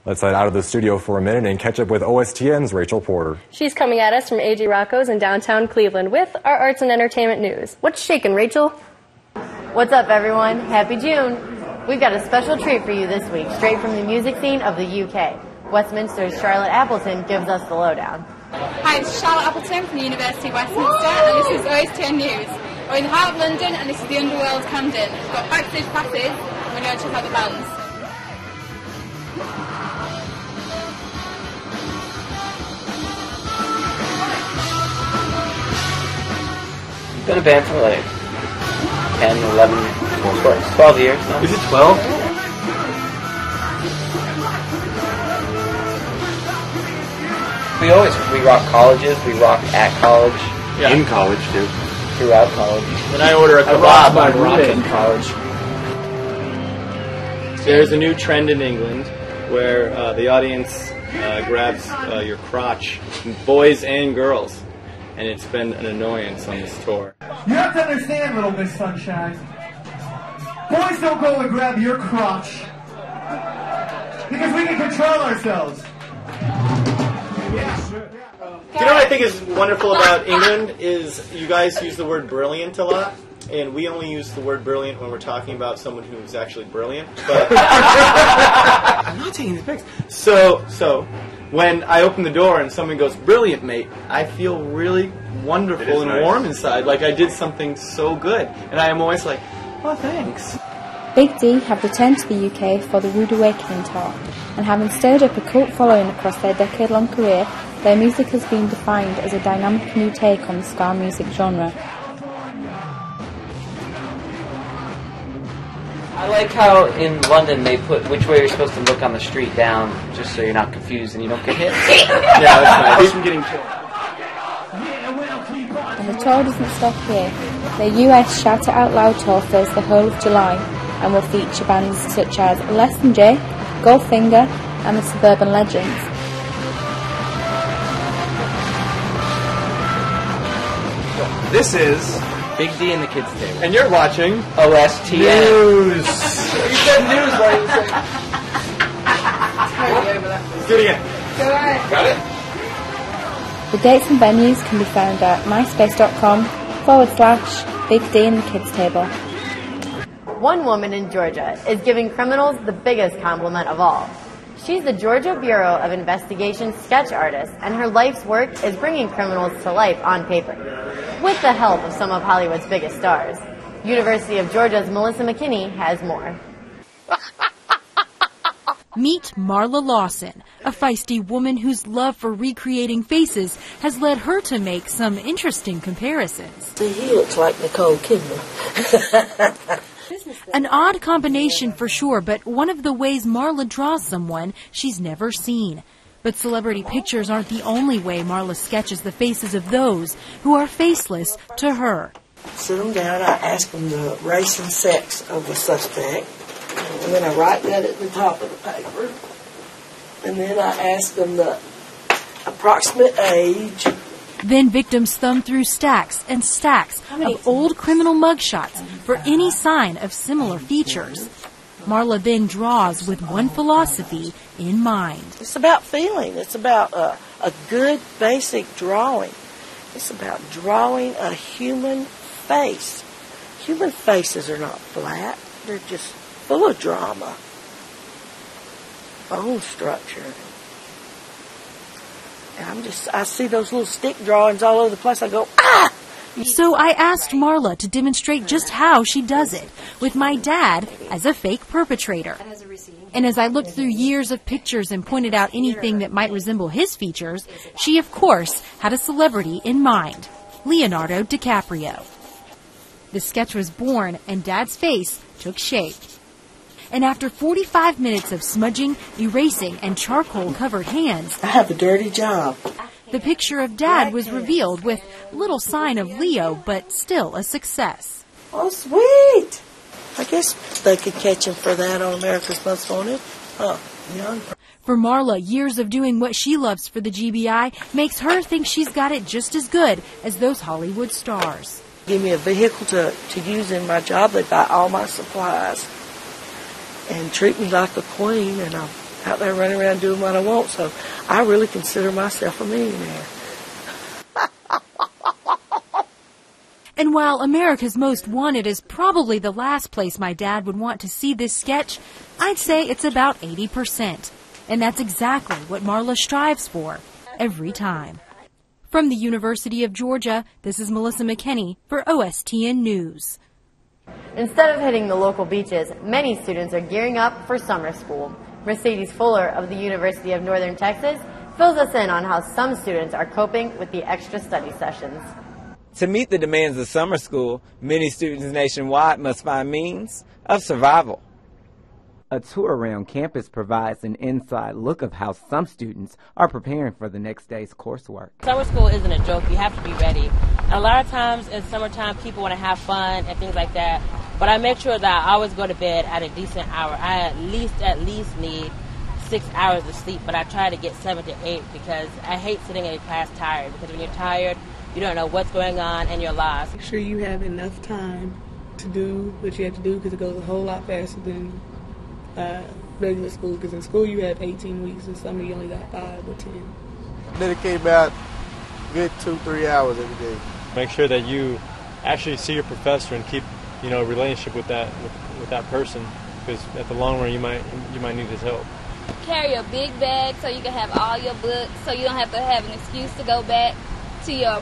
Let's head out of the studio for a minute and catch up with OSTN's Rachel Porter. She's coming at us from A.G. Rocco's in downtown Cleveland with our arts and entertainment news. What's shaking, Rachel? What's up, everyone? Happy June! We've got a special treat for you this week, straight from the music scene of the UK. Westminster's Charlotte Appleton gives us the lowdown. Hi, this is Charlotte Appleton from the University of Westminster, and this is OSTN News. We're in the heart of London, and this is the Underworld Camden. We've got backstage passes, and we're going to check out the bands. Been a band for like 10, 11, 12 years now. Is it 12? We rock colleges, we rock at college. Yeah. In college, too. Throughout college. When I order a kebab, I rock in college. There's a new trend in England where the audience grabs your crotch, boys and girls. And it's been an annoyance on this tour. You have to understand, little Miss Sunshine. Boys don't go and grab your crotch. Because we can control ourselves. You know what I think is wonderful about England is you guys use the word brilliant a lot. And we only use the word brilliant when we're talking about someone who's actually brilliant. But I'm not taking the pics. So when I open the door and someone goes, "Brilliant, mate," I feel really wonderful and warm inside, like I did something so good. And I am always like, "Oh, thanks." Big D have returned to the UK for the Rude Awakening tour, and having stirred up a cult following across their decade-long career, their music has been defined as a dynamic new take on the ska music genre. I like how in London they put which way you're supposed to look on the street down, just so you're not confused and you don't get hit. Yeah, that's nice. From getting killed. And the tour doesn't stop here. Their US Shout It Out Loud tour fills the whole of July and will feature bands such as Less Than Jake, Goldfinger and the Suburban Legends. This is Big D and the Kids Table. And you're watching OSTN. News. You said news, right? Let's do it again. Go ahead. Got it? The dates and venues can be found at myspace.com/Big D and the Kids Table. One woman in Georgia is giving criminals the biggest compliment of all. She's the Georgia Bureau of Investigation sketch artist, and her life's work is bringing criminals to life on paper, with the help of some of Hollywood's biggest stars. University of Georgia's Melissa McKinney has more. Meet Marla Lawson, a feisty woman whose love for recreating faces has led her to make some interesting comparisons. See, he looks like Nicole Kidman. An odd combination for sure, but one of the ways Marla draws someone she's never seen. But celebrity pictures aren't the only way Marla sketches the faces of those who are faceless to her. Sit them down, I ask them the race and sex of the suspect, and then I write that at the top of the paper, and then I ask them the approximate age. Then victims thumb through stacks and stacks of old criminal mugshots for any sign of similar features. Marla then draws with one philosophy in mind. It's about feeling. It's about a good basic drawing. It's about drawing a human face. Human faces are not flat. They're just full of drama, bone structure. And I see those little stick drawings all over the place. I go, ah! So I asked Marla to demonstrate just how she does it, with my dad as a fake perpetrator. And as I looked through years of pictures and pointed out anything that might resemble his features, she, of course, had a celebrity in mind, Leonardo DiCaprio. The sketch was born, and Dad's face took shape. And after 45 minutes of smudging, erasing, and charcoal-covered hands, I have a dirty job. The picture of Dad was revealed with little sign of Leo, but still a success. Oh, sweet! I guess they could catch him for that on America's Most Wanted. Oh, young. For Marla, years of doing what she loves for the GBI makes her think she's got it just as good as those Hollywood stars. Give me a vehicle to use in my job. They buy all my supplies and treat me like a queen, and out there running around doing what I want. So I really consider myself a millionaire. And while America's Most Wanted is probably the last place my dad would want to see this sketch, I'd say it's about 80%. And that's exactly what Marla strives for every time. From the University of Georgia, this is Melissa McKinney for OSTN News. Instead of hitting the local beaches, many students are gearing up for summer school. Mercedes Fuller of the University of Northern Texas fills us in on how some students are coping with the extra study sessions. To meet the demands of summer school, many students nationwide must find means of survival. A tour around campus provides an inside look of how some students are preparing for the next day's coursework. Summer school isn't a joke. You have to be ready. And a lot of times in summertime, people want to have fun and things like that. But I make sure that I always go to bed at a decent hour. I at least need 6 hours of sleep, but I try to get 7 to 8 because I hate sitting in class tired. Because when you're tired, you don't know what's going on and you're lost. Make sure you have enough time to do what you have to do because it goes a whole lot faster than regular school. Because in school you have 18 weeks and some of you only got 5 or 10. Dedicate about a good 2-3 hours every day. Make sure that you actually see your professor and keep a relationship with that person, because at the long run you might need his help. Carry a big bag so you can have all your books, so you don't have to have an excuse to go back to your